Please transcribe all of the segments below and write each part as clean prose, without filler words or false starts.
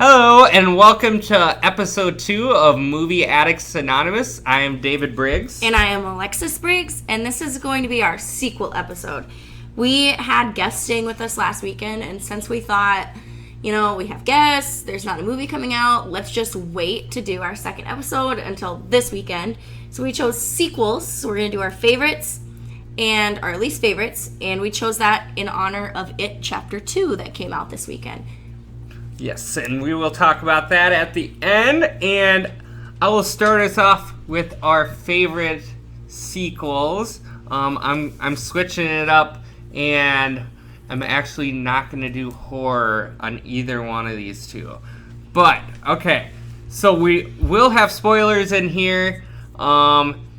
Hello, and welcome to episode 2 of Movie Addicts Anonymous. I am David Briggs. And I am Alexis Briggs, and this is going to be our sequel episode. We had guests staying with us last weekend, and since we thought, we have guests, there's not a movie coming out, let's just wait to do our second episode until this weekend. So we chose sequels, so we're going to do our favorites and our least favorites, and we chose that in honor of It Chapter 2 that came out this weekend. Yes, and we will talk about that at the end, and I will start us off with our favorite sequels. I'm switching it up, and I'm actually not going to do horror on either one of these two. But, okay, so we will have spoilers in here.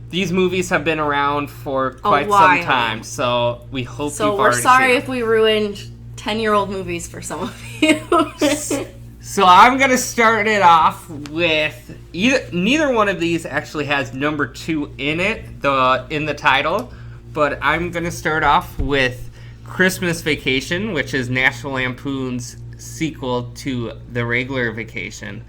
These movies have been around for quite some time, so we hope you've already seen them. So we're sorry if we ruined 10-year-old movies for some of you. So I'm going to start it off with... Neither one of these actually has number 2 in it, in the title. But I'm going to start off with Christmas Vacation, which is National Lampoon's sequel to The Regular Vacation.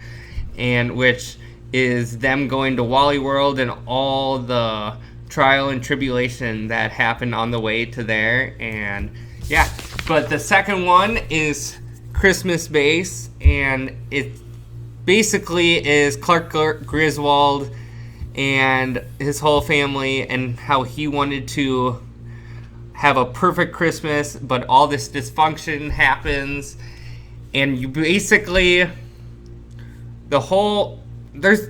And which is them going to Wally World and all the trial and tribulation that happened on the way to there. And... yeah, but the second one is Christmas Base, and it basically is Clark Griswold and his whole family and how he wanted to have a perfect Christmas, but all this dysfunction happens, and you basically, there's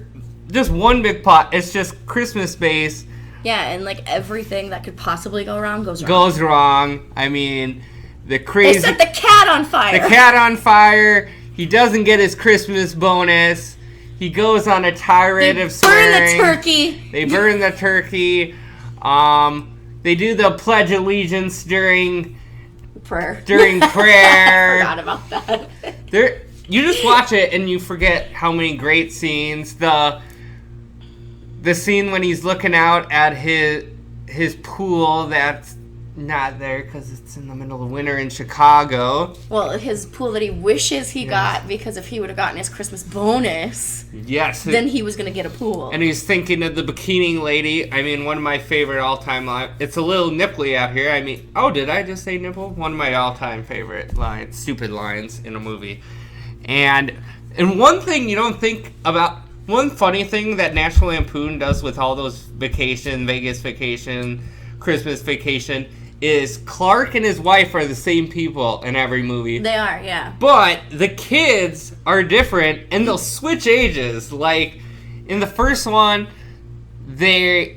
just one big plot. It's just Christmas Base. Yeah, and everything that could possibly go wrong goes wrong. I mean, the crazy... They set the cat on fire. The cat on fire. He doesn't get his Christmas bonus. He goes on a tirade of swearing. They burn the turkey. They burn the turkey. They do the Pledge of Allegiance during prayer. I forgot about that. You just watch it and you forget how many great scenes. The scene when he's looking out at his pool that's not there because it's in the middle of winter in Chicago. Well, his pool that he wishes he got, because if he would have gotten his Christmas bonus, then he was going to get a pool. And he's thinking of the bikini lady. I mean, one of my favorite all-time lines. It's a little nipply out here. I mean, did I just say nipple? One of my all-time favorite lines, stupid lines in a movie. And one thing you don't think about... One funny thing that National Lampoon does with all those Vegas Vacation, Christmas Vacation, is Clark and his wife are the same people in every movie. They are, yeah. But the kids are different, and they'll switch ages. Like, in the first one, they're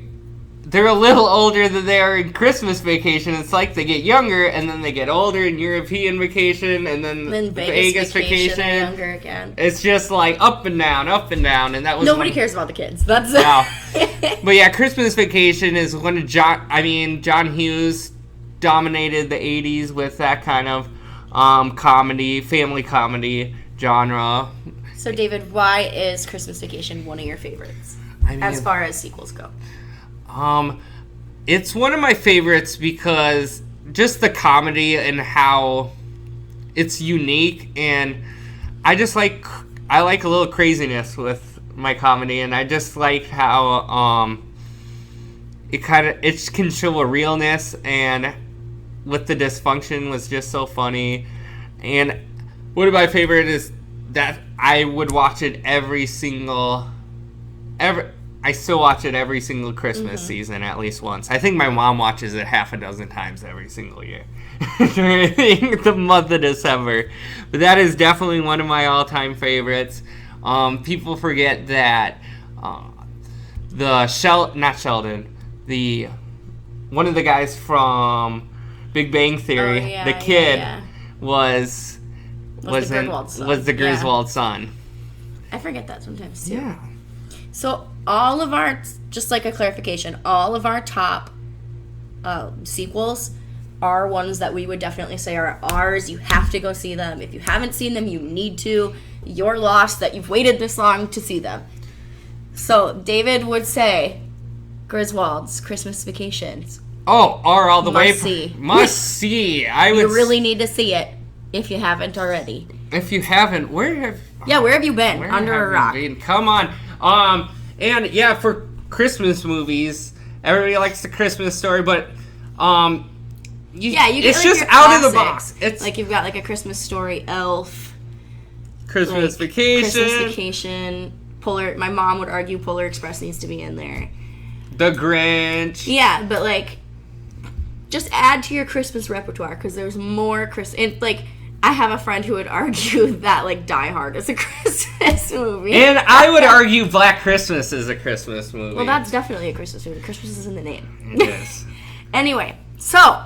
a little older than they are in Christmas Vacation. It's like they get younger, and then they get older in European Vacation, and then Vegas Vacation. Younger again. It's just like up and down, and that was... Nobody cares about the kids. That's it. But yeah, Christmas Vacation is when John Hughes dominated the 80s with that kind of family comedy genre. So David, why is Christmas Vacation one of your favorites as far as sequels go? It's one of my favorites because just the comedy and how it's unique, and I like a little craziness with my comedy, and I just like how it can show a realness, and with the dysfunction was just so funny. And one of my favorite is that I would watch it I still watch it every single Christmas season at least once. I think my mom watches it half a dozen times every single year during the month of December. But that is definitely one of my all-time favorites. People forget that not Sheldon, one of the guys from Big Bang Theory, the kid, was the Griswold son. I forget that sometimes too. Yeah. So all of our, just like a clarification, all of our top sequels are ones that we would definitely say are ours. You have to go see them. If you haven't seen them, you need to. You're lost that you've waited this long to see them. So David would say Griswold's Christmas Vacation. Oh, are all the way. Must see. Must see. You really need to see it. if you haven't already. If you haven't, where have you been? Under a rock. Come on. And yeah, for Christmas movies, everybody likes the Christmas Story, but you get it's like just your out of the classics. box. It's like you've got like A Christmas Story, Elf, Christmas Vacation, Polar. My mom would argue Polar Express needs to be in there. The Grinch. Yeah, but like, just add to your Christmas repertoire because there's more Christmas. Like, I have a friend who would argue that like Die Hard is a Christmas movie, and I would argue Black Christmas is a Christmas movie. Well, that's definitely a Christmas movie. Christmas is in the name. It is. Anyway, so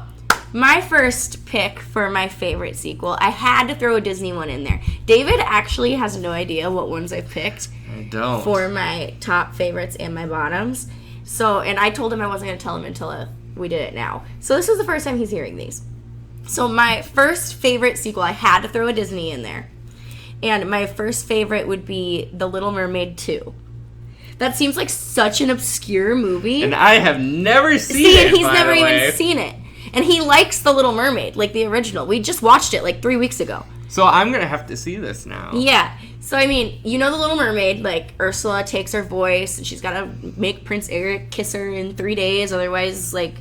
my first pick for my favorite sequel, I had to throw a Disney one in there. David actually has no idea what ones I've picked. I don't. For my top favorites and my bottoms. So, and I told him I wasn't going to tell him until we did it now. So this is the first time he's hearing these. So my first favorite sequel, I had to throw a Disney in there. And my first favorite would be The Little Mermaid 2. That seems like such an obscure movie. And I have never seen it, and he's never even seen it. And he likes The Little Mermaid, like the original. We just watched it like 3 weeks ago. So I'm going to have to see this now. Yeah. So, I mean, you know The Little Mermaid, like, Ursula takes her voice, and she's got to make Prince Eric kiss her in 3 days, otherwise, like,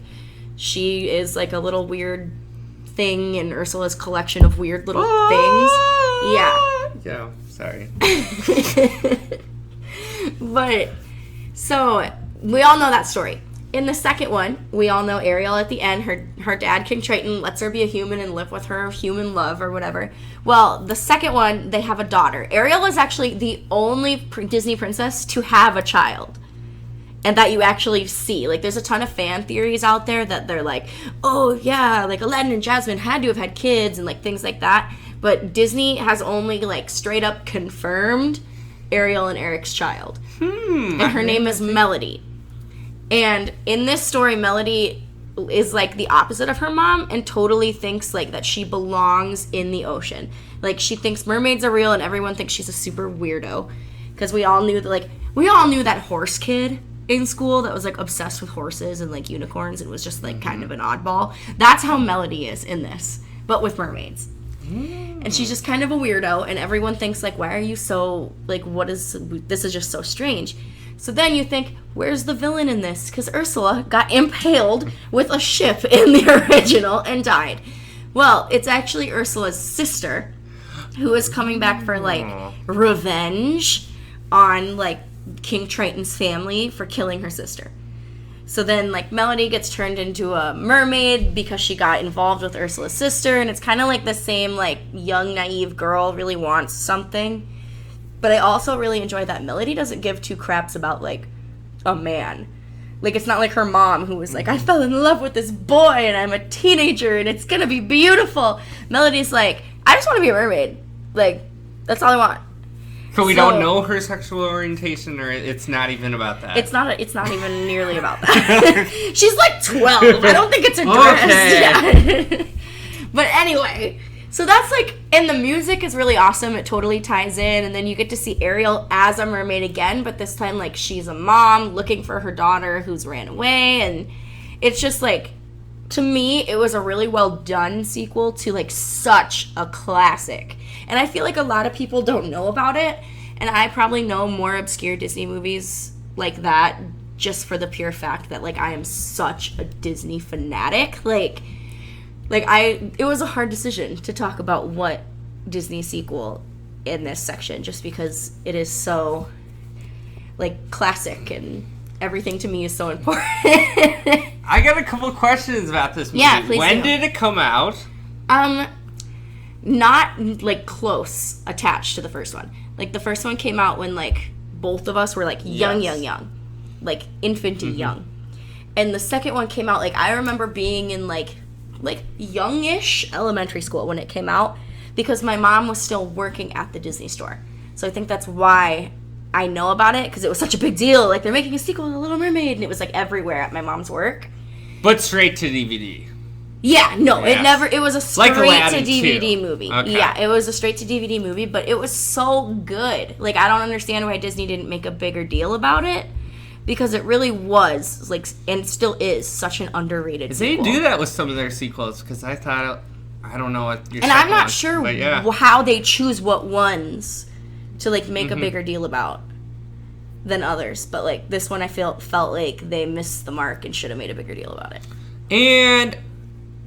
she is, like, a little weird thing in Ursula's collection of weird little things. Yeah. Yeah, sorry. But, so, we all know that story. In the second one, we all know Ariel at the end, her dad, King Triton, lets her be a human and live with her human love or whatever. Well, the second one, they have a daughter. Ariel is actually the only Disney princess to have a child. And that you actually see. Like, there's a ton of fan theories out there that they're like, oh, yeah, like, Aladdin and Jasmine had to have had kids and, like, things like that. But Disney has only, like, straight up confirmed Ariel and Eric's child. And her name is Melody. And in this story, Melody is, like, the opposite of her mom and totally thinks, like, that she belongs in the ocean. Like, she thinks mermaids are real and everyone thinks she's a super weirdo. Because we all knew that horse kid in school that was, like, obsessed with horses and, like, unicorns and was just, like, kind of an oddball. That's how Melody is in this, but with mermaids. And she's just kind of a weirdo and everyone thinks, like, why are you so, like, this is just so strange. So then you think, where's the villain in this? Because Ursula got impaled with a ship in the original and died. Well, it's actually Ursula's sister who is coming back for, like, revenge on, like, King Triton's family for killing her sister. So then, like, Melody gets turned into a mermaid because she got involved with Ursula's sister, and it's kind of like the same, like, young, naive girl really wants something. But I also really enjoy that Melody doesn't give two craps about, like, a man. Like, it's not like her mom who was like, I fell in love with this boy and I'm a teenager and it's gonna be beautiful. Melody's like, I just want to be a mermaid. Like, that's all I want. So we don't know her sexual orientation, or it's not even about that? It's not even nearly about that. She's like 12. I don't think it's addressed. Okay. Yeah. But anyway... So that's, like, and the music is really awesome. It totally ties in. And then you get to see Ariel as a mermaid again, but this time, like, she's a mom looking for her daughter who's ran away. And it's just, like, to me, it was a really well done sequel to, like, such a classic. And I feel like a lot of people don't know about it. And I probably know more obscure Disney movies like that just for the pure fact that, like, I am such a Disney fanatic. Like, it was a hard decision to talk about what Disney sequel in this section, just because it is so, like, classic and everything to me is so important. I got a couple of questions about this movie. Yeah, please When do. did it come out? Not, like, close attached to the first one. Like, the first one came out when, like, both of us were, like, young. Like, infant and young. And the second one came out, like, I remember being in, like youngish elementary school when it came out because my mom was still working at the Disney store. So I think that's why I know about it, because it was such a big deal. Like, they're making a sequel to The Little Mermaid, and it was, like, everywhere at my mom's work. But straight to DVD. Yeah, no, Yes. it was a straight Aladdin to DVD 2. movie. Okay. Yeah, it was a straight to DVD movie, but it was so good. Like, I don't understand why Disney didn't make a bigger deal about it. Because it really was, like, and still is, such an underrated They sequel. do that with some of their sequels, because I thought I don't know what your And second I'm not one, sure but yeah. how they choose what ones to, like, make a bigger deal about than others. But, like, this one I felt like they missed the mark and should have made a bigger deal about it. And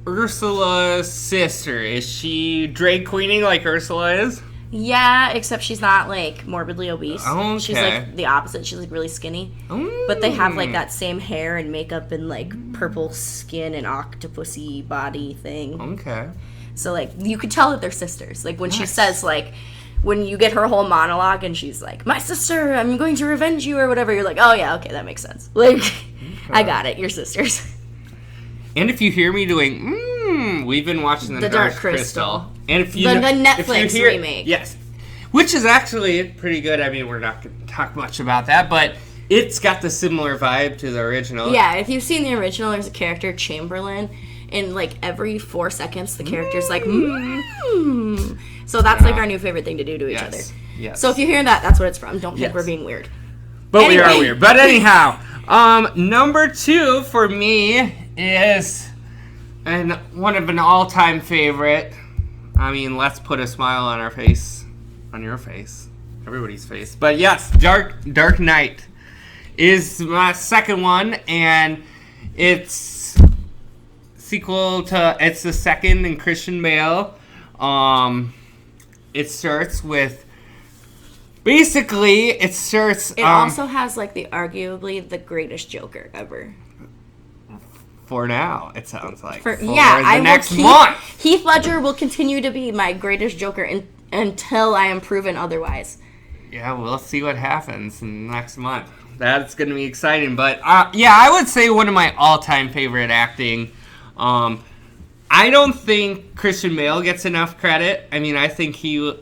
Ursula's sister, is she drag queening like Ursula is? Yeah, except she's not, like, morbidly obese. Okay. She's, like, the opposite. She's, like, really skinny. But they have, like, that same hair and makeup and, like, purple skin and octopusy body thing. Okay. So, like, you could tell that they're sisters. Like, when she Nice. says, like, when you get her whole monologue and she's like, my sister, I'm going to revenge you or whatever, you're like, oh, yeah, okay, that makes sense. Like, I got it. You're sisters. And if you hear me doing, we've been watching The Dark Crystal. And if you The if Netflix you hear, remake. Yes. Which is actually pretty good. I mean, we're not going to talk much about that, but it's got the similar vibe to the original. Yeah, if you've seen the original, there's a character, Chamberlain, and, like, every 4 seconds, the character's like, So that's, like, our new favorite thing to do to each other. Yes. So if you hear that, that's what it's from. Don't think Yes. we're being weird. But we are weird. But anyhow, number 2 for me is one of an all-time favorite. I mean, let's put a smile on our face. On your face. Everybody's face. But yes, Dark Knight is my second one, and it's sequel to, it's the second in Christian Bale. It starts with, basically, it starts... It also has, like, arguably the greatest Joker ever. For now, it sounds like. For the next month. Heath Ledger will continue to be my greatest Joker until I am proven otherwise. Yeah, we'll see what happens next month. That's going to be exciting. But, yeah, I would say one of my all-time favorite acting. I don't think Christian Bale gets enough credit. I mean, I think he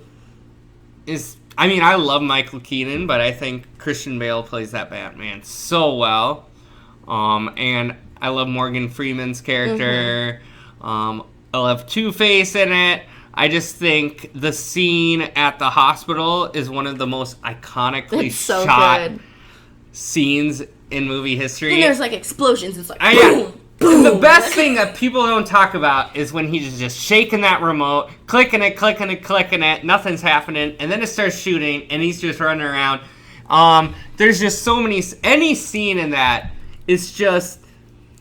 is... I mean, I love Michael Keaton, but I think Christian Bale plays that Batman so well. And I love Morgan Freeman's character. I love Two-Face in it. I just think the scene at the hospital is one of the most iconically shot scenes in movie history. And there's, like, explosions. It's like, boom, yeah. boom. The best thing that people don't talk about is when he's just shaking that remote, clicking it, nothing's happening, and then it starts shooting, and he's just running around. There's just so many... Any scene in that is just...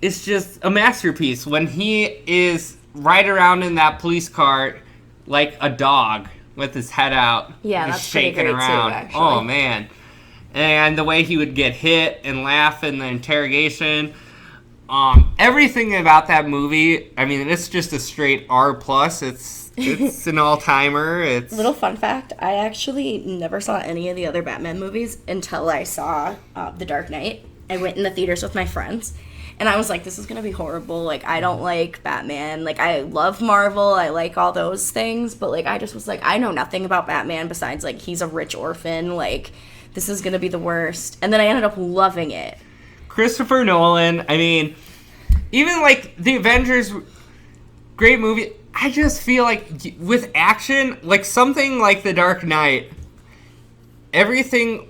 It's just a masterpiece. When he is right around in that police car like a dog with his head out, yeah, just that's shaking around. Too, actually. Oh man! And the way he would get hit and laugh in the interrogation, everything about that movie. I mean, it's just a straight R+. It's an all timer. It's little fun fact. I actually never saw any of the other Batman movies until I saw The Dark Knight. I went in the theaters with my friends. And I was like, this is going to be horrible. Like, I don't like Batman. Like, I love Marvel. I like all those things. But, like, I just was like, I know nothing about Batman besides, like, he's a rich orphan. Like, this is going to be the worst. And then I ended up loving it. Christopher Nolan, I mean, even, like, The Avengers, great movie. I just feel like with action, like, something like The Dark Knight, everything...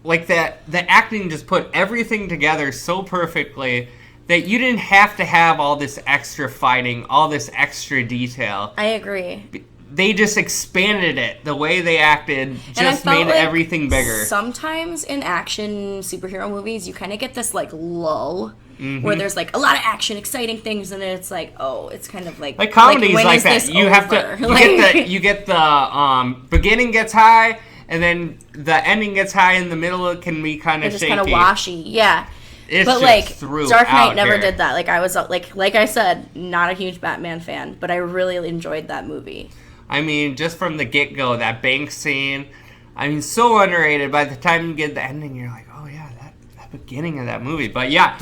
Like that, the acting just put everything together so perfectly that you didn't have to have all this extra fighting, all this extra detail. I agree. They just expanded it. The way they acted just made like everything bigger. Sometimes in action superhero movies, you kind of get this, like, lull where there's, like, a lot of action, exciting things, and then it's like, oh, it's kind of like comedies like that. You have to you get the beginning gets high. And then the ending gets high, and the middle can be kind of shaky. It's kind of washy, yeah. It's but, just like, Dark Knight never here. did that. Like, I was, like I said, not a huge Batman fan, but I really enjoyed that movie. I mean, just from the get-go, that bank scene, I mean, so underrated. By the time you get the ending, you're like, oh, yeah, that beginning of that movie. But, yeah,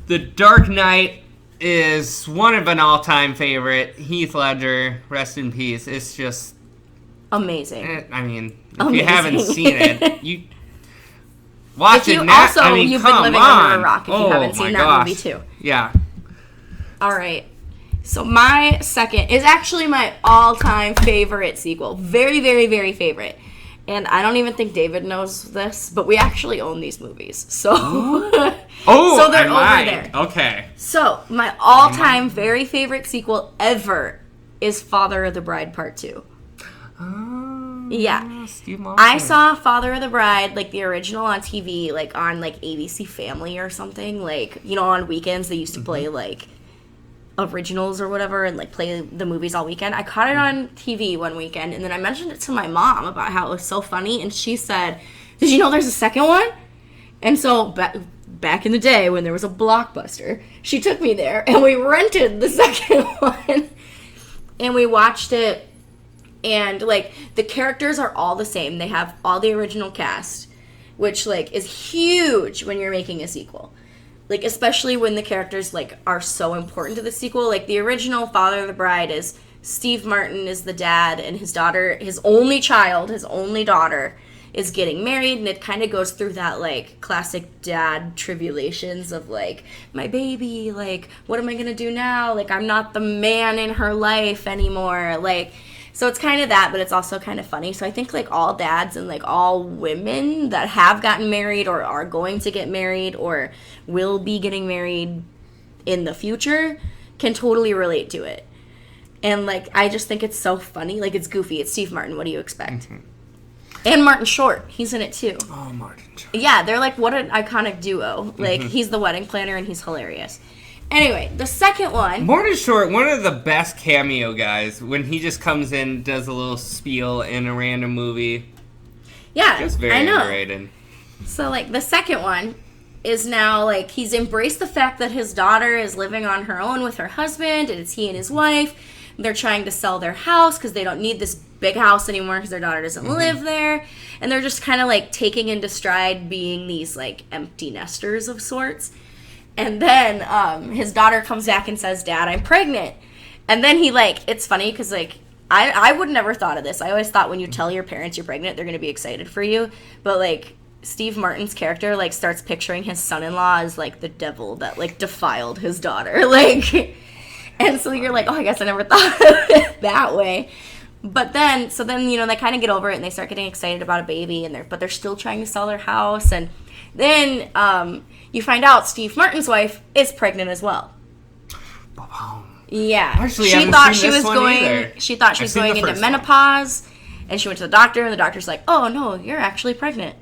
The Dark Knight is one of an all-time favorite. Heath Ledger, rest in peace. It's just... Amazing. I mean, if you haven't seen it, you watch it now. Also, I mean, you've come been living on. under a rock if you haven't seen that movie too. Yeah. All right. So my second is actually my all-time favorite sequel. Very, very, very favorite. And I don't even think David knows this, but we actually own these movies. So, so they're over there. Okay. So, my all-time very favorite sequel ever is Father of the Bride Part 2. Oh, Yeah. Steve Martin. I saw Father of the Bride, like, the original on TV, like, on, like, ABC Family or something. Like, you know, on weekends they used to play, like, originals or whatever and, like, play the movies all weekend. I caught it on TV one weekend, and then I mentioned it to my mom about how it was so funny, and she said, "Did you know there's a second one?" And so, back in the day when there was a Blockbuster, she took me there, and we rented the second one, and we watched it. And, like, the characters are all the same. They have all the original cast, which, like, is huge when you're making a sequel. Like, especially when the characters, like, are so important to the sequel. Like, the original Father of the Bride is Steve Martin is the dad, and his daughter, his only child, his only daughter, is getting married. And it kind of goes through that, like, classic dad tribulations of, like, my baby, like, what am I going to do now? Like, I'm not the man in her life anymore. Like, so it's kind of that, but it's also kind of funny. So I think, like, all dads and, like, all women that have gotten married or are going to get married or will be getting married in the future can totally relate to it. And, like, I just think it's so funny. Like, it's goofy. It's Steve Martin. What do you expect? Mm-hmm. And Martin Short. He's in it, too. Oh, Martin Short. Yeah, they're, like, what an iconic duo. Like, he's the wedding planner, and he's hilarious. Anyway, the second one... Martin Short, one of the best cameo guys, when he just comes in, does a little spiel in a random movie. Yeah, just very I know. Underrated. So, like, the second one is now, like, he's embraced the fact that his daughter is living on her own with her husband, and it's he and his wife. They're trying to sell their house because they don't need this big house anymore because their daughter doesn't live there. And they're just kind of, like, taking into stride being these, like, empty nesters of sorts. And then his daughter comes back and says, "Dad, I'm pregnant." And then he, like, it's funny because, like, I would never thought of this. I always thought when you tell your parents you're pregnant, they're going to be excited for you. But, like, Steve Martin's character, like, starts picturing his son-in-law as, like, the devil that, like, defiled his daughter. Like, and so you're like, oh, I guess I never thought of it that way. But then, you know, they kind of get over it and they start getting excited about a baby, but they're still trying to sell their house. And then you find out Steve Martin's wife is pregnant as well. Yeah. Actually, she thought she was going into menopause, and she went to the doctor, and the doctor's like, "Oh no, you're actually pregnant."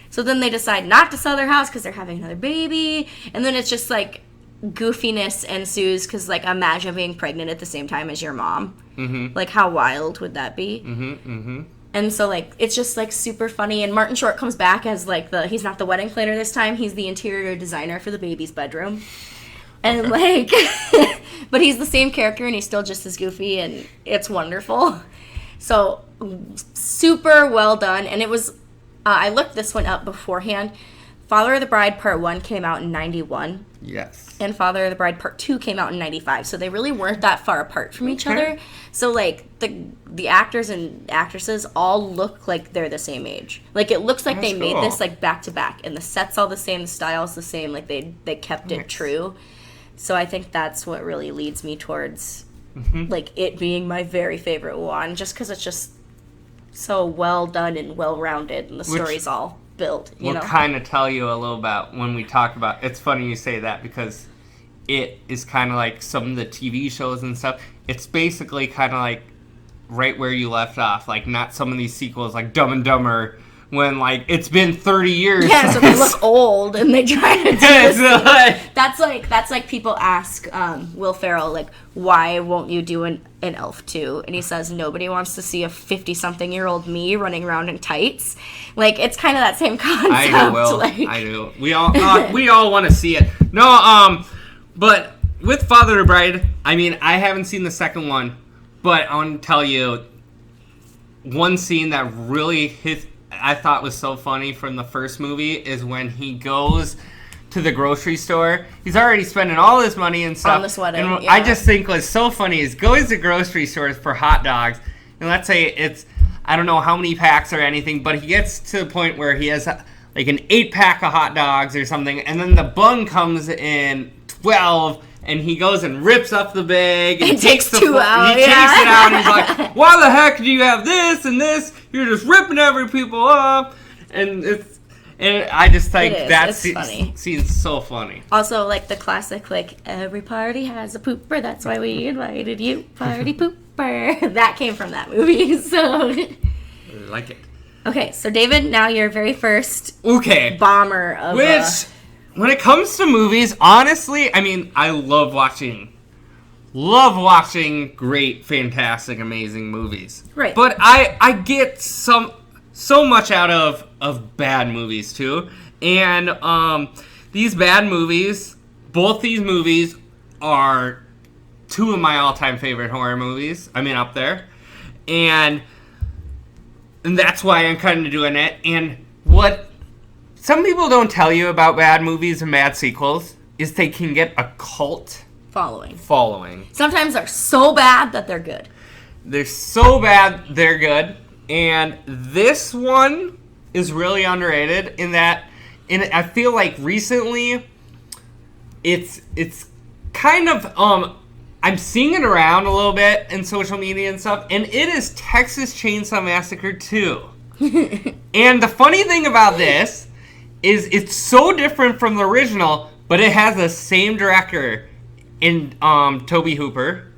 So then they decide not to sell their house because they're having another baby, and then it's just like goofiness ensues because, like, imagine being pregnant at the same time as your mom. Mm-hmm. Like, how wild would that be? Mm-hmm, mm-hmm. And so, like, it's just, like, super funny. And Martin Short comes back as, like, he's not the wedding planner this time. He's the interior designer for the baby's bedroom. And, like, but he's the same character, and he's still just as goofy, and it's wonderful. So, super well done. And it was, I looked this one up beforehand. Father of the Bride Part 1 came out in 91. Yes. And Father of the Bride Part 2 came out in 95. So they really weren't that far apart from each other. So, like, the actors and actresses all look like they're the same age. Like, it looks like they made this, like, back-to-back. And the set's all the same, the style's the same. Like, they kept it true. So I think that's what really leads me towards, like, it being my very favorite one. Just because it's just so well done and well-rounded. And the story's all built, you know? We'll kind of tell you a little about when we talk about... It's funny you say that because it is kind of like some of the TV shows and stuff. It's basically kind of like right where you left off. Like, not some of these sequels like Dumb and Dumber when, like, it's been 30 years. Yeah, so they look old and they try to do this. That's like people ask Will Ferrell, like, why won't you do an Elf 2? And he says, nobody wants to see a 50-something-year-old me running around in tights. Like, it's kind of that same concept. I do, Will. Like... I do. We all want to see it. No, but with Father of the Bride, I mean, I haven't seen the second one, but I want to tell you one scene that really I thought was so funny from the first movie is when he goes to the grocery store. He's already spending all his money and stuff. On this wedding, and yeah. I just think what's so funny is goes to grocery stores for hot dogs, and let's say it's, I don't know how many packs or anything, but he gets to the point where he has like an 8-pack of hot dogs or something, and then the bun comes in 12, and he goes and rips up the bag and takes the two out. He takes it out and he's like, why the heck do you have this and this? You're just ripping every people up. And I just think that scene's so funny. Also, like the classic, like, every party has a pooper, that's why we invited you, party pooper. That came from that movie, so. I like it. Okay, so David, now your very first bomber of when it comes to movies, honestly, I mean, I love watching great, fantastic, amazing movies. Right. But I get so much out of bad movies too. And these bad movies, both these movies are two of my all-time favorite horror movies. I mean, up there. And that's why I'm kind of doing it. And what some people don't tell you about bad movies and bad sequels is they can get a cult following. Sometimes they're so bad that they're good. They're so bad they're good. And this one is really underrated in that, I feel like recently it's kind of I'm seeing it around a little bit in social media and stuff, and it is Texas Chainsaw Massacre 2. And the funny thing about this is it's so different from the original, but it has the same director in Tobe Hooper,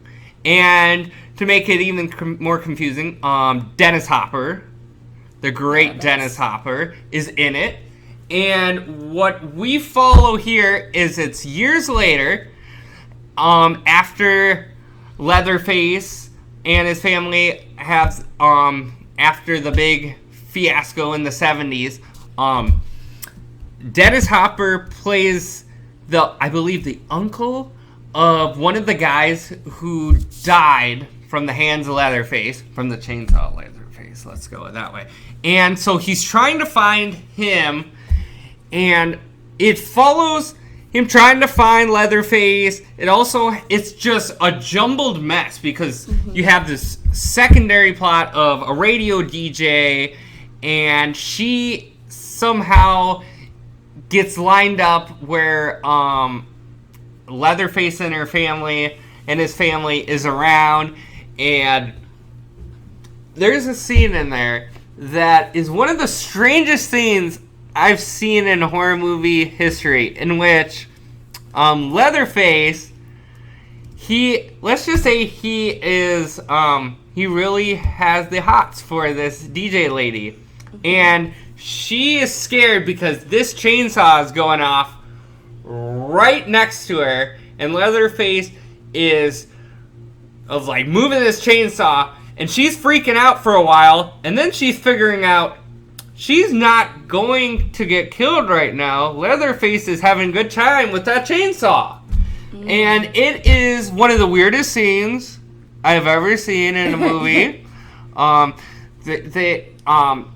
and to make it even more confusing, Dennis Hopper, the great Dennis Hopper, is in it. And what we follow here is it's years later, after Leatherface and his family have, after the big fiasco in the 70s, Dennis Hopper plays I believe the uncle of one of the guys who died from the hands of Leatherface, from the chainsaw Leatherface, let's go that way. And so he's trying to find him, and it follows him trying to find Leatherface. It's just a jumbled mess because you have this secondary plot of a radio DJ, and she somehow gets lined up where Leatherface and his family is around, and there's a scene in there that is one of the strangest scenes I've seen in horror movie history, in which Leatherface, let's just say he really has the hots for this DJ lady, and she is scared because this chainsaw is going off right next to her, and Leatherface is moving this chainsaw, and she's freaking out for a while, and then she's figuring out she's not going to get killed right now. Leatherface is having a good time with that chainsaw. And it is one of the weirdest scenes I've ever seen in a movie.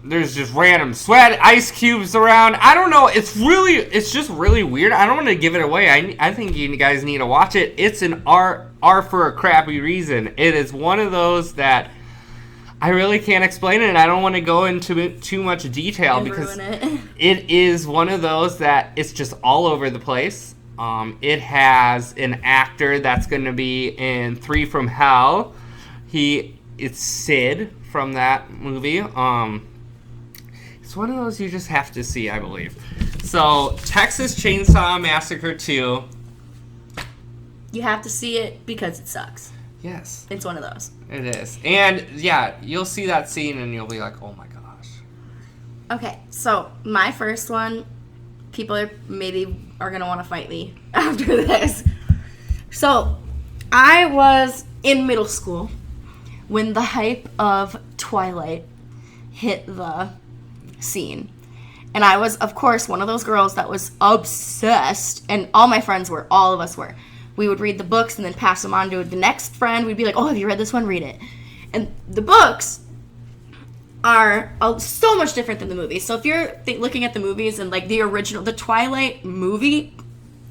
There's just random sweat, ice cubes around. I don't know. It's just really weird. I don't want to give it away. I think you guys need to watch it. It's an R for a crappy reason. It is one of those that I really can't explain it, and I don't want to go into too much detail because it is one of those that it's just all over the place. It has an actor that's going to be in 3 from Hell. It's Sid from that movie. It's one of those you just have to see, I believe. So, Texas Chainsaw Massacre 2. You have to see it because it sucks. Yes. It's one of those. It is. And, yeah, you'll see that scene and you'll be like, oh my gosh. Okay, so my first one, people are going to want to fight me after this. So, I was in middle school when the hype of Twilight hit the scene. And I was, of course, one of those girls that was obsessed, and all my friends were, all of us were. We would read the books and then pass them on to the next friend. We'd be like, oh, have you read this one? Read it. And the books are so much different than the movies. So if you're looking at the movies and the original, the Twilight movie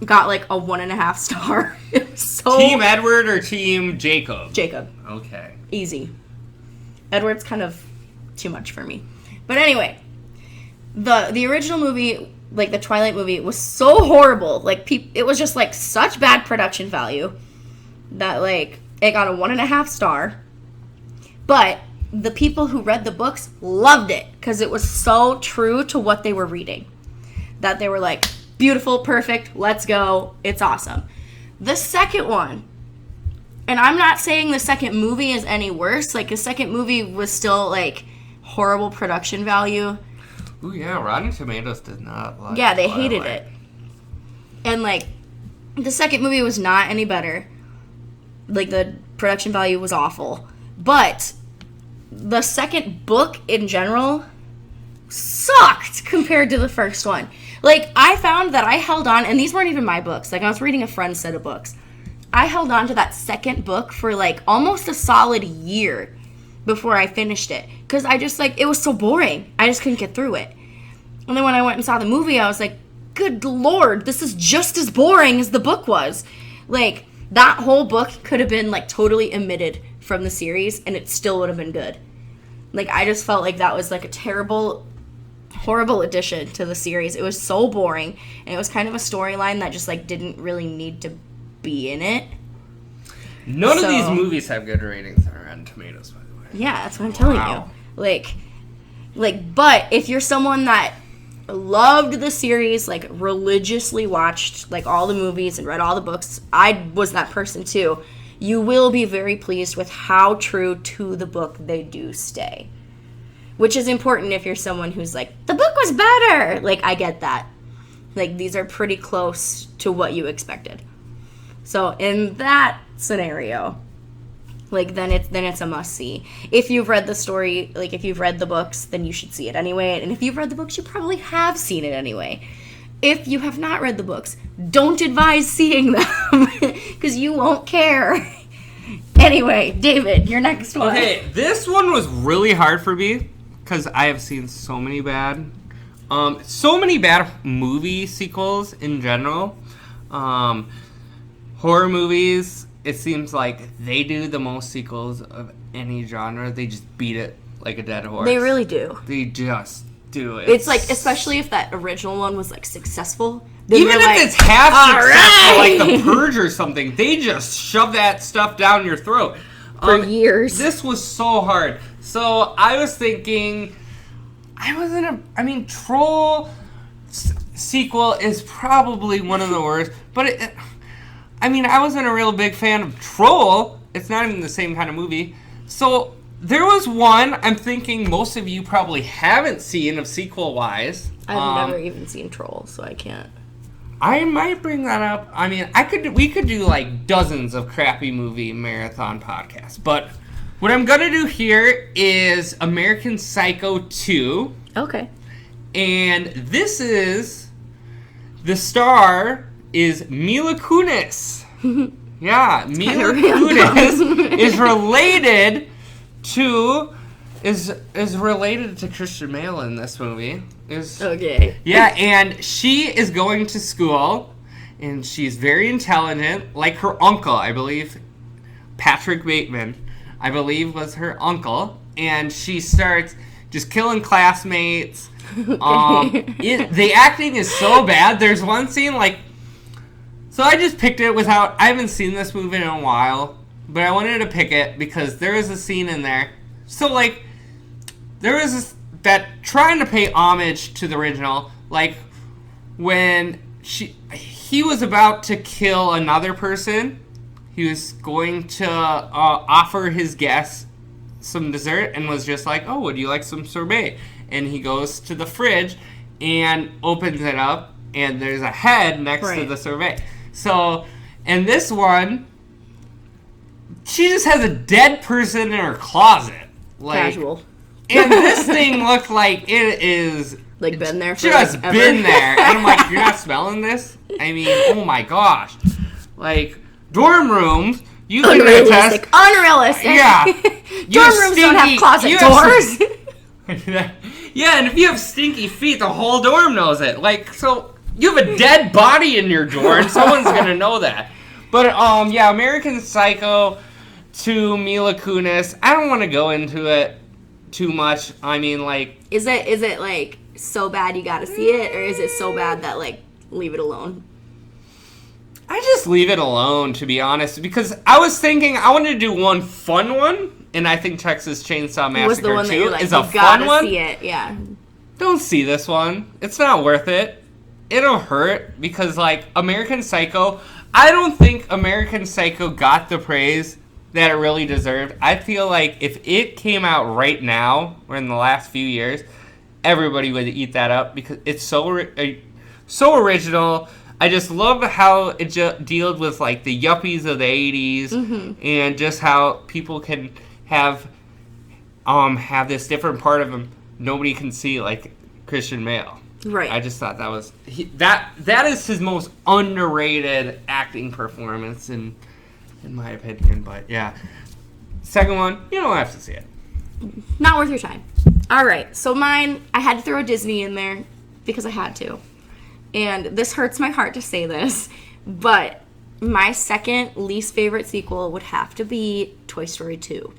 got a 1.5 star. It was so... Team Edward or Team Jacob? Jacob. Okay. Easy. Edward's kind of too much for me. But anyway, the original movie like the Twilight movie was so horrible. Like it was just like such bad production value that like it got a 1.5 star. But the people who read the books loved it because it was so true to what they were reading. That they were like, beautiful, perfect, let's go, it's awesome. The second one, and I'm not saying the second movie is any worse. Like, the second movie was still, like, horrible production value. Ooh, yeah, Rotten Tomatoes did not like it. Yeah, they hated it. And, like, the second movie was not any better. Like, the production value was awful. But the second book, in general, sucked compared to the first one. Like, I found that I held on, and these weren't even my books. Like, I was reading a friend's set of books. I held on to that second book for, like, almost a solid year before I finished it. Because I just, like, it was so boring. I just couldn't get through it. And then when I went and saw the movie, I was like, good Lord, this is just as boring as the book was. Like, that whole book could have been, like, totally omitted from the series, and it still would have been good. Like, I just felt like that was, like, a terrible, horrible addition to the series. It was so boring, and it was kind of a storyline that just, like, didn't really need to be in it. None of these movies have good ratings on Rotten Tomatoes, by the way. Yeah, that's what I'm telling you. Like, but if you're someone that loved the series, like, religiously watched, like, all the movies and read all the books, I was that person too, you will be very pleased with how true to the book they do stay. Which is important if you're someone who's like, the book was better! Like, I get that. Like, these are pretty close to what you expected. So, in that scenario, like, then it's a must-see. If you've read the story, like, if you've read the books, then you should see it anyway. And if you've read the books, you probably have seen it anyway. If you have not read the books, don't advise seeing them, because you won't care. Anyway, David, your next one. Okay, this one was really hard for me, because I have seen so many bad movie sequels in general. Horror movies, it seems like they do the most sequels of any genre. They just beat it like a dead horse. They really do. They just do it. It's like, especially if that original one was, like, successful. Even if like, it's half successful, like The Purge or something, they just shove that stuff down your throat. For years. This was so hard. So I was thinking, Troll sequel is probably one of the worst, but I wasn't a real big fan of Troll. It's not even the same kind of movie. So there was one I'm thinking most of you probably haven't seen of sequel-wise. I've never even seen Troll, so I can't. I might bring that up. We could do like dozens of crappy movie marathon podcasts. But what I'm going to do here is American Psycho 2. Okay. And this is, the star is Mila Kunis. Yeah, Mila Kunis is related to Christian Bale in this movie. Okay. Yeah, and she is going to school, and she's very intelligent, like her uncle, I believe. Patrick Bateman, I believe, was her uncle. And she starts just killing classmates. Okay. The acting is so bad. There's one scene, like... So I just picked it without... I haven't seen this movie in a while, but I wanted to pick it because there is a scene in there. So, like, there was this... that trying to pay homage to the original, like when he was about to kill another person, he was going to offer his guests some dessert and was just like, oh, would you like some sorbet? And he goes to the fridge and opens it up, and there's a head next to the sorbet. So, and this one, she just has a dead person in her closet. Like, casual. And this thing looked like it is... Like, been there for just like, been there. And I'm like, you're not smelling this? I mean, oh my gosh. Like, dorm rooms, you can attest... Unrealistic. Yeah. Dorm rooms don't have closet doors. Yeah, and if you have stinky feet, the whole dorm knows it. Like, so, you have a dead body in your dorm, someone's gonna know that. But, yeah, American Psycho to Mila Kunis. I don't want to go into it too much. I mean, like... Is it like so bad you gotta see it, or is it so bad that, like, leave it alone? I just leave it alone, to be honest, because I was thinking I wanted to do one fun one, and I think Texas Chainsaw Massacre Was the one 2 that you're like, is a you fun gotta one. see it, yeah. Don't see this one. It's not worth it. It'll hurt because, like, American Psycho, I don't think American Psycho got the praise that it really deserved. I feel like if it came out right now, or in the last few years, everybody would eat that up because it's so original. I just love how it deals with, like, the yuppies of the 80s and just how people can have this different part of them nobody can see, like Christian Bale. Right. I just thought that was that is his most underrated acting performance in my opinion. But yeah, second one, you don't have to see it. Not worth your time. All right, so mine, I had to throw Disney in there because I had to, and this hurts my heart to say this, but my second least favorite sequel would have to be Toy Story 2.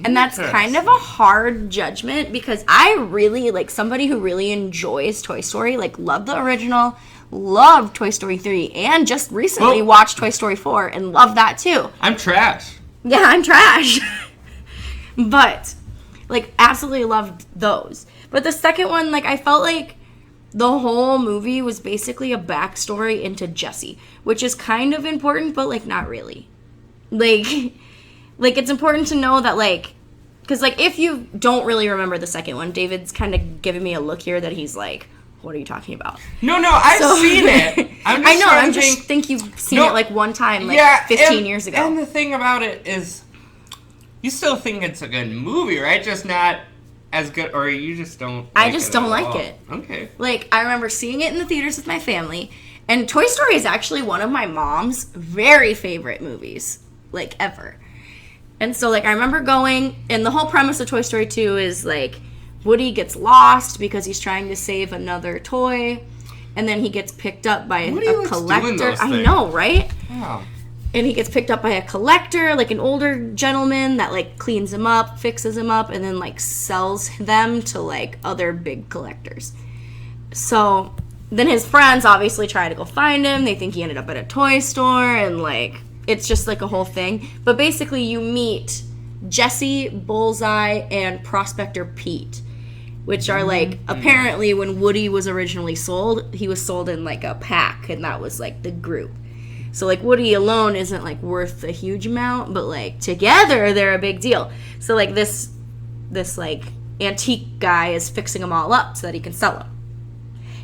And that's kind of a hard judgment because I really, like, somebody who really enjoys Toy Story, like, love the original, love Toy Story 3, and just recently watched Toy Story 4 and love that too. I'm trash. Yeah, I'm trash. But, like, absolutely loved those. But the second one, like, I felt like the whole movie was basically a backstory into Jessie, which is kind of important, but, like, not really. Like, it's important to know that, like, because, like, if you don't really remember the second one, David's kind of giving me a look here that he's like, what are you talking about? No, I've seen it. I just think you've seen it, like, one time, like, 15 years ago. And the thing about it is, you still think it's a good movie, right? Just not as good, or you just don't I just don't like it. Okay. Like, I remember seeing it in the theaters with my family, and Toy Story is actually one of my mom's very favorite movies, like, ever. And so, like, I remember going, and the whole premise of Toy Story 2 is, like, Woody gets lost because he's trying to save another toy, and then he gets picked up by a collector. I know, right? Yeah. And he gets picked up by a collector, like an older gentleman that, like, cleans him up, fixes him up, and then, like, sells them to, like, other big collectors. So then his friends obviously try to go find him. They think he ended up at a toy store, and, like, it's just, like, a whole thing. But basically you meet Jessie, Bullseye, and Prospector Pete, which are, like, apparently when Woody was originally sold, he was sold in, like, a pack, and that was, like, the group. So, like, Woody alone isn't, like, worth a huge amount, but, like, together they're a big deal. So, like, this like, antique guy is fixing them all up so that he can sell them.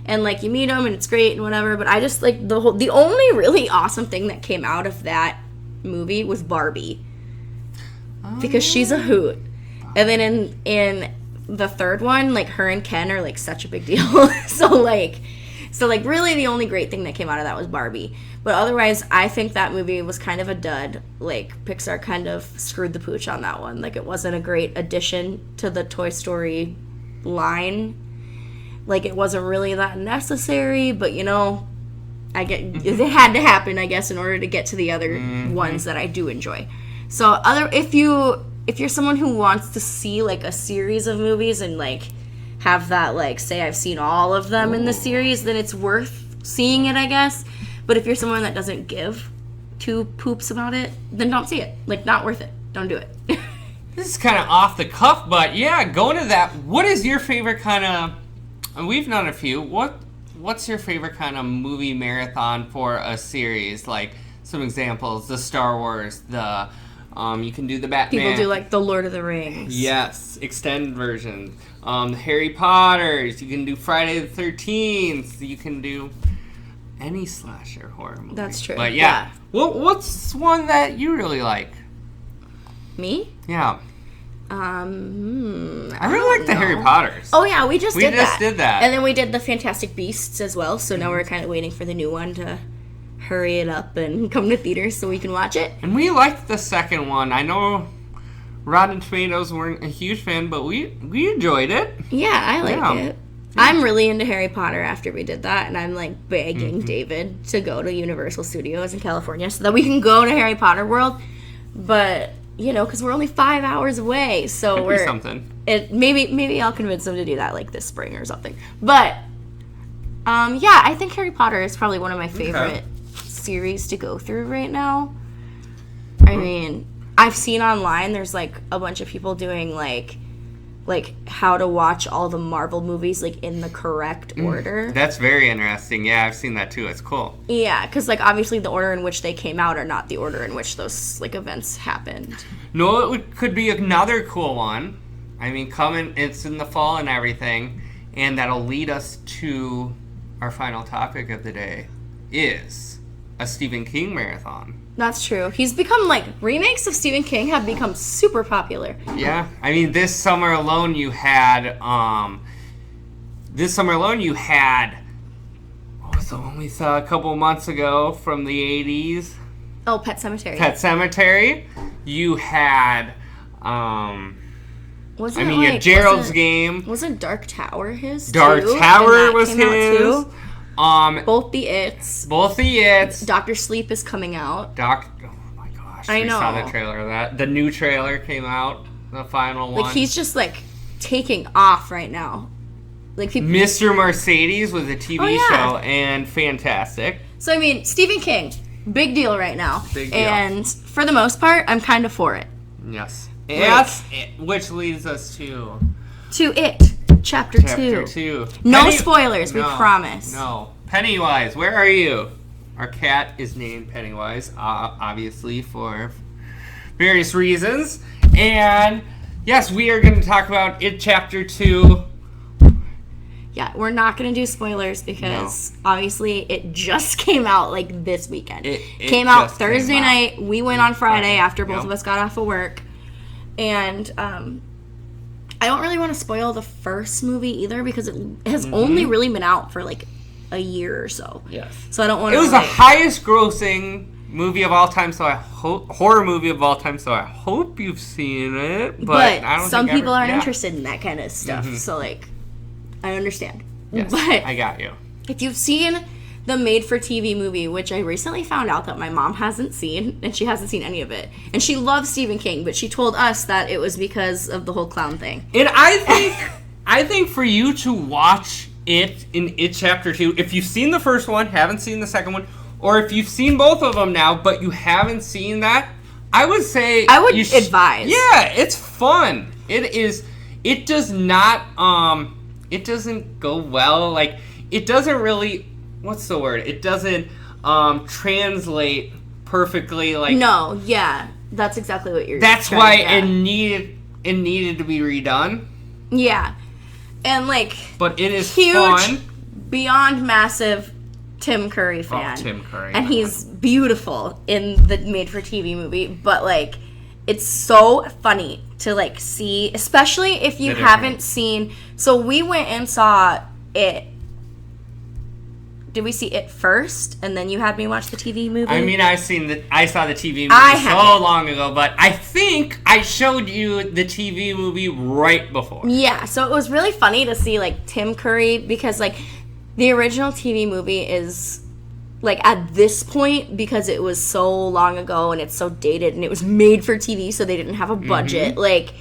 And, like, you meet him, and it's great and whatever, but I just, like, the only really awesome thing that came out of that movie was Barbie. Because she's a hoot. And then in the third one, like, her and Ken are, like, such a big deal. So really the only great thing that came out of that was Barbie. But otherwise, I think that movie was kind of a dud. Like, Pixar kind of screwed the pooch on that one. Like, it wasn't a great addition to the Toy Story line. Like, it wasn't really that necessary, but, you know, it had to happen, I guess, in order to get to the other ones that I do enjoy. So, if you're someone who wants to see, like, a series of movies and, like, have that, like, say I've seen all of them in the series, then it's worth seeing it, I guess. But if you're someone that doesn't give two poops about it, then don't see it. Like, not worth it. Don't do it. This is kind of off the cuff, but yeah, going to that, what is your favorite kind of, and we've done a few, what's your favorite kind of movie marathon for a series? Like, some examples, the Star Wars, the, you can do the Batman. People do, like, the Lord of the Rings. Yes, extended version. Harry Potters, you can do Friday the 13th, you can do any slasher horror movie. That's true. But yeah. What's one that you really like? Me? Yeah. I really like the Harry Potters. Oh yeah, we just did that. And then we did the Fantastic Beasts as well, so now we're kind of waiting for the new one to hurry it up and come to theaters so we can watch it. And we liked the second one. I know Rotten Tomatoes weren't a huge fan, but we enjoyed it. Yeah, I liked it. I'm really into Harry Potter after we did that, and I'm, like, begging David to go to Universal Studios in California so that we can go to Harry Potter World. But, because we're only 5 hours away, so Could be we're something. Maybe I'll convince them to do that like this spring or something. But yeah, I think Harry Potter is probably one of my favorite series to go through right now. I mean, I've seen online there's like a bunch of people doing like how to watch all the Marvel movies like in the correct order. That's very interesting. Yeah, I've seen that too. It's cool. Yeah, because like obviously the order in which they came out are not the order in which those like events happened. No, could be another cool one. I mean, it's in the fall and everything, and that'll lead us to our final topic of the day is a Stephen King marathon. That's true. He's become like remakes of Stephen King have become super popular. Yeah, I mean this summer alone you had what was the one we saw a couple months ago from the 80s? Oh, Pet Sematary. Pet Sematary. You had Wasn't you had Gerald's Game. Wasn't Dark Tower his? Dark too? Tower was came out his. too? Both the It's. Doctor Sleep is coming out. Oh my gosh. I know. We saw the trailer of that. The new trailer came out. The final one. Like he's just like taking off right now. Like Mr. Mercedes was a TV yeah. show and fantastic. So I mean, Stephen King, big deal right now. Big deal. And for the most part, I'm kind of for it. Yes. Yes. Which leads us to It. Chapter 2. No spoilers, we promise. No. Pennywise, where are you? Our cat is named Pennywise, obviously, for various reasons. And, yes, we are going to talk about It Chapter 2. Yeah, we're not going to do spoilers because, obviously, it just came out, like, this weekend. It came out Thursday night. We went on Friday after both of us got off of work. And, I don't really want to spoil the first movie either because it has only really been out for like a year or so. Yes. So I don't want to. It was the highest grossing movie of all time, horror movie of all time. So I hope you've seen it. But I don't some think people aren't interested in that kind of stuff. So like, I understand. Yes, but I got you. If you've seen the made-for-TV movie, which I recently found out that my mom hasn't seen, and she hasn't seen any of it. And she loves Stephen King, but she told us that it was because of the whole clown thing. And I think for you to watch it in It Chapter 2, if you've seen the first one, haven't seen the second one, or if you've seen both of them now, but you haven't seen that, I would say... I would advise. Yeah, it's fun. It is... It does not... It doesn't go well. Like, it doesn't really... What's the word? It doesn't translate perfectly. Like no, yeah, that's exactly what you're. That's why it needed to be redone. Yeah, and like, but it is huge, fun. Beyond massive Tim Curry fan. Oh, Tim Curry, and he's beautiful in the made-for-TV movie. But like, it's so funny to like see, especially if you haven't seen. So we went and saw it. Did we see it first, and then you had me watch the TV movie? I mean, I saw the TV movie so long ago, but I think I showed you the TV movie right before. Yeah, so it was really funny to see, like, Tim Curry, because, like, the original TV movie is, like, at this point, because it was so long ago, and it's so dated, and it was made for TV, so they didn't have a budget, like...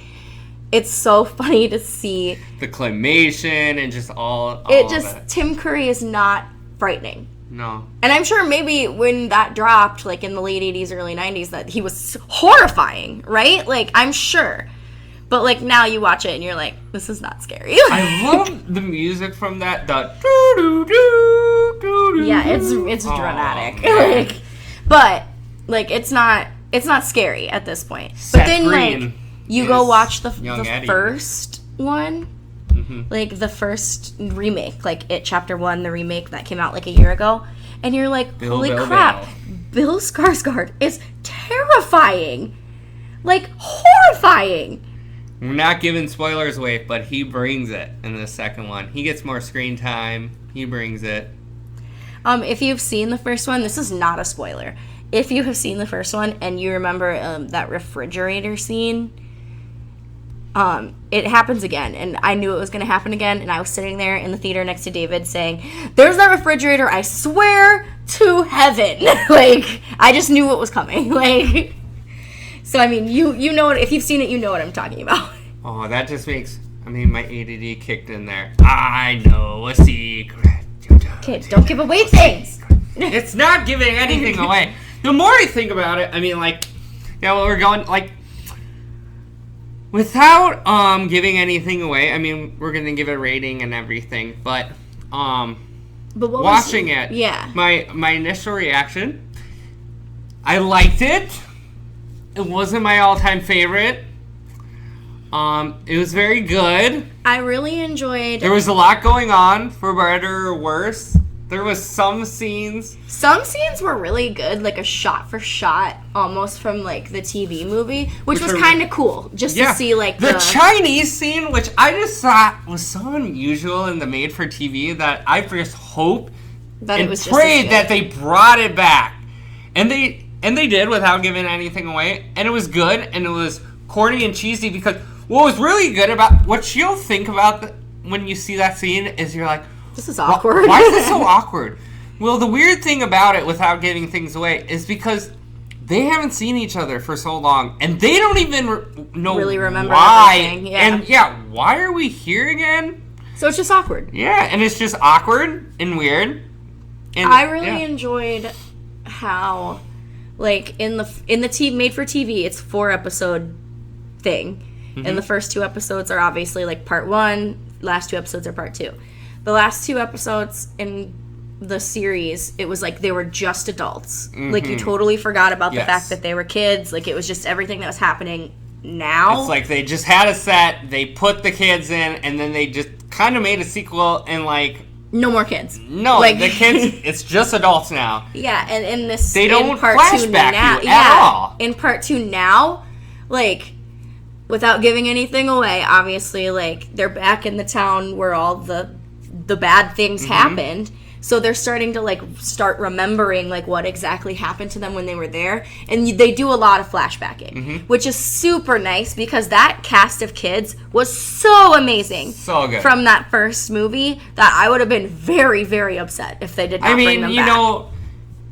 It's so funny to see... The claymation and just all of it. Tim Curry is not frightening. No. And I'm sure maybe when that dropped, like in the late 80s, early 90s, that he was horrifying, right? Like, I'm sure. But, like, now you watch it and you're like, this is not scary. I love the music from that. The doo-doo-doo-doo-doo-doo. Yeah, it's dramatic. Like, but, like, it's not scary at this point. Seth but then, Green like, you go watch the first one. Mm-hmm. Like, the first remake, like, It Chapter 1, the remake that came out, like, a year ago. And you're like, holy crap, Bill Skarsgård is terrifying. Like, horrifying. We're not giving spoilers away, but he brings it in the second one. He gets more screen time. He brings it. If you've seen the first one, this is not a spoiler. If you have seen the first one and you remember that refrigerator scene... it happens again, and I knew it was going to happen again, and I was sitting there in the theater next to David saying, there's that refrigerator, I swear to heaven. Like, I just knew what was coming. Like, So, I mean, you know, if you've seen it, you know what I'm talking about. Oh, that just makes, my ADD kicked in there. I know a secret. Okay, don't give away things. It's not giving anything away. The more I think about it, we're going, without giving anything away, we're going to give a rating and everything, but watching it, yeah. My initial reaction, I liked it. It wasn't my all-time favorite. It was very good. I really enjoyed... There was a lot going on, for better or worse. There was some scenes... Some scenes were really good, like a shot-for-shot, almost from, the TV movie, which was kind of cool, just to see, the Chinese scene, which I just thought was so unusual in the made-for-TV that I just hope that and prayed that they brought it back. And they did without giving anything away, and it was good, and it was corny and cheesy, because what was really good about what you'll think about when you see that scene is you're like, this is awkward. Why is this so awkward? Well, the weird thing about it, without giving things away, is because they haven't seen each other for so long, and they don't even really remember why. Everything. Yeah. And why are we here again? So it's just awkward. Yeah, and it's just awkward and weird. And I really enjoyed how, in the made for TV, it's 4-episode thing. Mm-hmm. And the first 2 episodes are obviously part 1, last 2 episodes are part 2. The last 2 episodes in the series, it was they were just adults. Mm-hmm. You totally forgot about the fact that they were kids. It was just everything that was happening now. It's they just had a set, they put the kids in, and then they just kind of made a sequel and no more kids. No, the kids, it's just adults now. Yeah, and in this... They don't part flashback now, you at all. In part 2 now, without giving anything away, obviously, they're back in the town where all the bad things happened. So they're starting to start remembering what exactly happened to them when they were there, and they do a lot of flashbacking, which is super nice because that cast of kids was so amazing, so good from that first movie that I would have been very, very upset if they did not bring them back.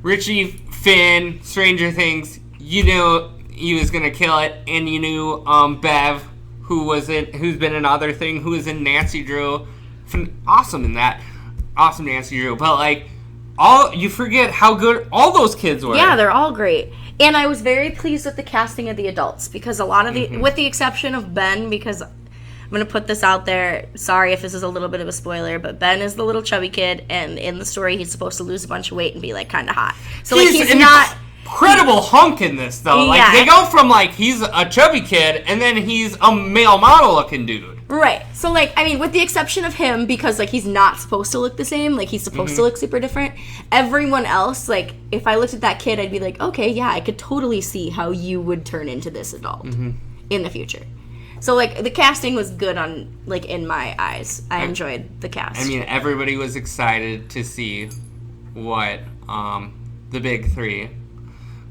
Richie, Finn, Stranger Things, you knew he was gonna kill it, and you knew Bev, who's been in other thing, who was in Nancy Drew, awesome in that. Awesome Nancy Drew, but you forget how good all those kids were. Yeah, they're all great. And I was very pleased with the casting of the adults because a lot of the, with the exception of Ben, because I'm going to put this out there, sorry if this is a little bit of a spoiler, but Ben is the little chubby kid, and in the story he's supposed to lose a bunch of weight and be kind of hot. So he's not... Incredible hunk in this though. They go from he's a chubby kid and then he's a male model looking dude. Right. So with the exception of him, because he's not supposed to look the same, he's supposed to look super different. Everyone else, if I looked at that kid, I'd be okay, yeah, I could totally see how you would turn into this adult in the future. So the casting was good on in my eyes. I enjoyed the cast. Everybody was excited to see what the big 3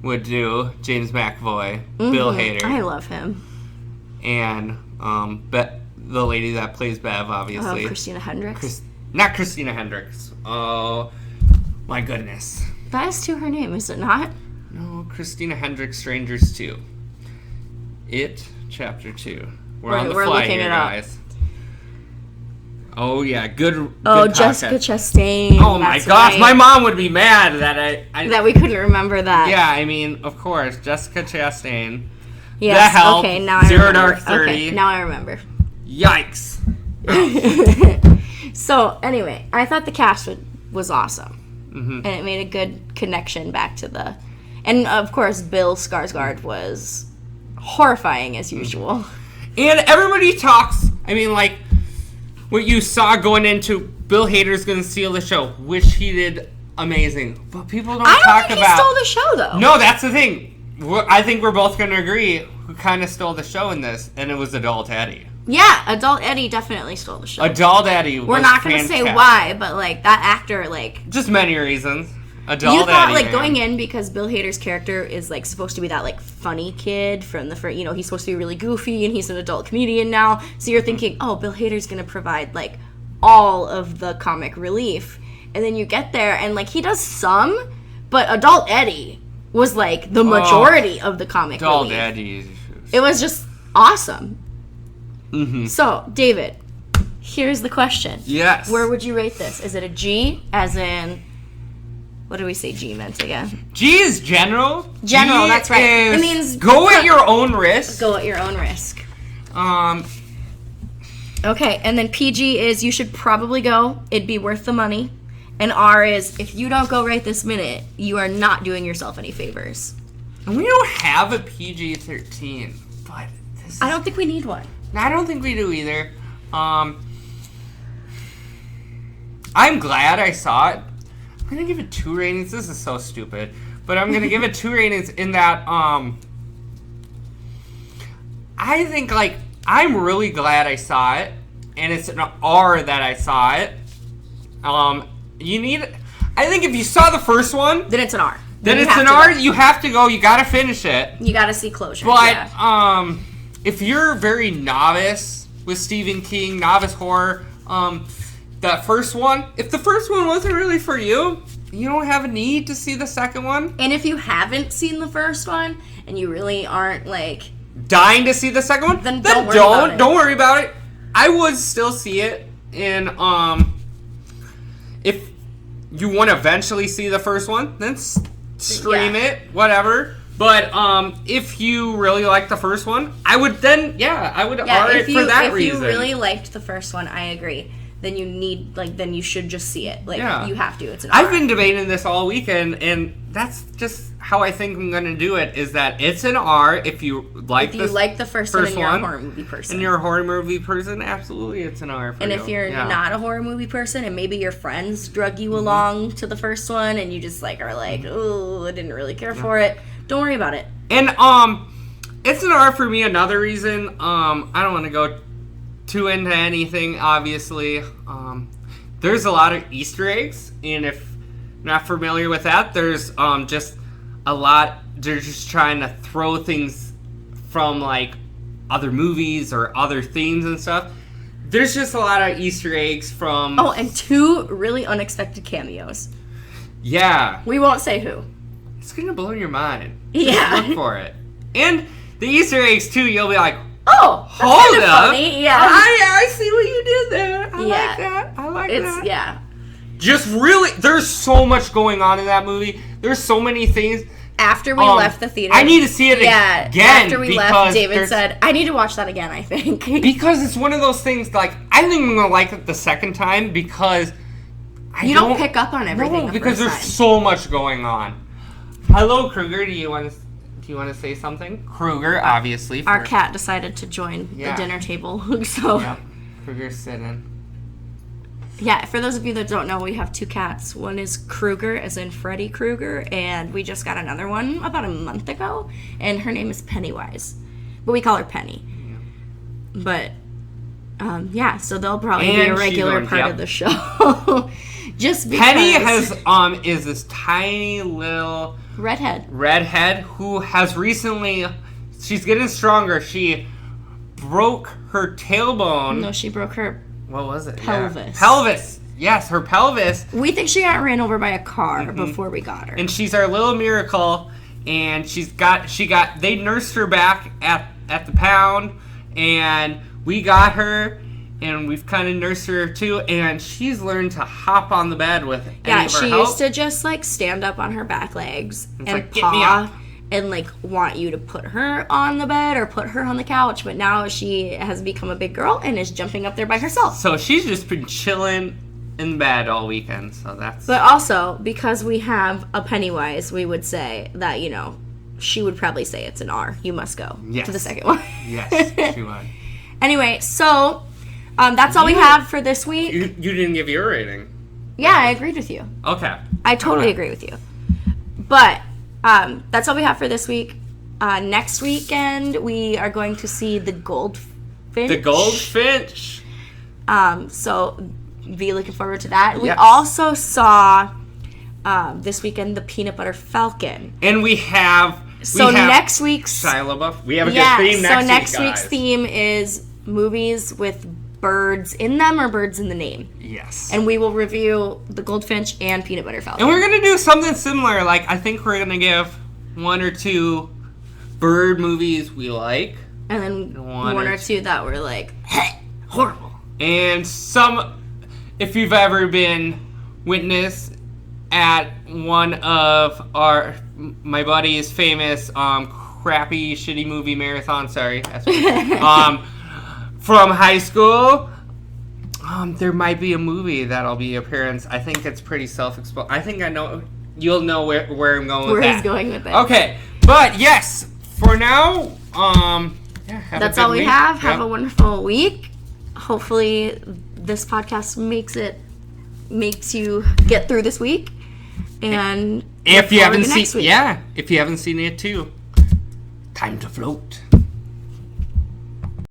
would do. James McAvoy, Bill Hader. I love him. And the lady that plays Bev, obviously. Oh, Christina Hendricks? Not Christina Hendricks. Oh, my goodness. That is to her name, is it not? No, Christina Hendricks, Strangers 2. It, Chapter 2. We're on the fly looking here, it up. guys. Oh, yeah, good Jessica Chastain. Oh, my gosh, right. My mom would be mad that that we couldn't remember that. Yeah, of course, Jessica Chastain. Yes, The Help, okay, now I Zero remember. Dark 30. Okay, now I remember. Yikes. So, anyway, I thought the cast was awesome. And it made a good connection back to the... And, of course, Bill Skarsgård was horrifying as usual. And everybody talks... what you saw going into Bill Hader's going to steal the show, which he did amazing. But people don't talk about... I don't think he stole the show, though. No, that's the thing. I think we're both going to agree who kind of stole the show in this, and it was Adult Eddie. Yeah, Adult Eddie definitely stole the show. Adult Eddie was We're not going to say why, but, that actor, Just many reasons. Adult you thought, Eddie, going in, because Bill Hader's character is, supposed to be that, funny kid from the first... he's supposed to be really goofy, and he's an adult comedian now. So you're thinking, oh, Bill Hader's going to provide, all of the comic relief. And then you get there, and, he does some, but Adult Eddie was like the majority of the comic Doll relief. daddy issues. It was just awesome. Mm-hmm. So, David, here's the question. Yes. Where would you rate this? Is it a G, as in, what do we say G meant again? G is general. General, G that's right. Is It means go at your own risk. Go at your own risk. Um, Okay, and then PG is you should probably go. It'd be worth the money. And R is if you don't go right this minute, you are not doing yourself any favors. we don't have a PG-13, but I don't think we need one. I don't think we do either. I'm glad I saw it. I'm gonna give it 2 ratings. This is so stupid, but I'm gonna give it 2 ratings in that I think like I'm really glad I saw it, and it's an R that I saw it. I think if you saw the first one, Then it's an R. then you it's have an to R. go. You have to go. You gotta finish it. You gotta see closure. But yeah. if you're very novice with Stephen King, novice horror, that first one, if the first one wasn't really for you, you don't have a need to see the second one. And if you haven't seen the first one and you really aren't like Dying to see the second one, Then don't worry about it. Don't worry about it. I would still see it, and if you want to eventually see the first one, then stream Yeah. it, whatever. But if you really like the first one, I would R it for that reason. If you really liked the first one, I agree. Then then you should just see it. Like Yeah. you have to. It's an R. I've been debating this all weekend, and that's just how I think I'm going to do it, is that it's an R if you like the first one and you're a horror movie person. And you're a horror movie person, absolutely it's an R for And you. if you're Yeah. not a horror movie person and maybe your friends drug you along to the first one and you just like are like, oh, I didn't really care for it, don't worry about it. And it's an R for me. Another reason, I don't want to go too into anything, obviously. There's a lot of Easter eggs, and if you're not familiar with that, there's just a lot. They're just trying to throw things from like other movies or other themes and stuff. There's just a lot of Easter eggs from. Oh, and 2 really unexpected cameos. Yeah. We won't say who. It's gonna blow your mind. Yeah. Just look for it. And the Easter eggs too, you'll be like, Oh, that's hold kinda up. funny. Yeah. I see what you did there. I Yeah. like that. I like It's that. yeah. Just really, there's so much going on in that movie. There's so many things. After we left the theater, I need to see it again. After we left, because David said, "I need to watch that again." I think because it's one of those things. Like I think I'm gonna like it the second time because you don't pick up on everything. No, the because first there's time. so much going on. Hello, Kruger. Do you want to say something? Kruger, obviously. Our cat decided to join the dinner table, so Yep. Kruger's sitting. Yeah, for those of you that don't know, we have 2 cats. One is Kruger, as in Freddy Krueger, and we just got another one about a month ago, and her name is Pennywise. But we call her Penny. Yeah. But, so they'll probably be a regular part of the show. Just because. Penny is this tiny little redhead who has recently, she's getting stronger. She broke her tailbone. No, she broke her what was it? pelvis. Yeah. Pelvis. Yes, her pelvis. We think she got ran over by a car before we got her. And she's our little miracle. And they nursed her back at the pound, and we got her, and we've kind of nursed her too, and she's learned to hop on the bed with any of our she help. used to just like stand up on her back legs and like, "Get me paw up." and like want you to put her on the bed or put her on the couch, but now she has become a big girl and is jumping up there by herself. So she's just been chilling in bed all weekend, so that's... But also, because we have a Pennywise, we would say that, she would probably say it's an R. You must go to the second one. Yes, she would. Anyway, so that's all we have for this week. You didn't give your rating. Yeah, I agreed with you. Okay. I totally agree with you. But that's all we have for this week. Next weekend, we are going to see The Goldfinch. The Goldfinch. So be looking forward to that. Yes. We also saw this weekend The Peanut Butter Falcon. And we have next week's Shia LaBeouf. We have a good theme next week, so next guys. week's theme is movies with birds in them or birds in the name. Yes. And we will review The Goldfinch and Peanut Butter Falcon. And we're going to do something similar. Like, I think we're going to give one or two bird movies we like. And then one or two that were like, horrible. And some, if you've ever been witness at one of my buddy's famous crappy shitty movie marathon, sorry, that's what, from high school, there might be a movie that'll be appearance. I think it's pretty self-explanatory. I think I know, you'll know where I'm going with that. Where he's going with it. Okay, but yes, for now, that's all we have. Have a wonderful week. Hopefully this podcast makes you get through this week. And if you haven't seen it too, time to float.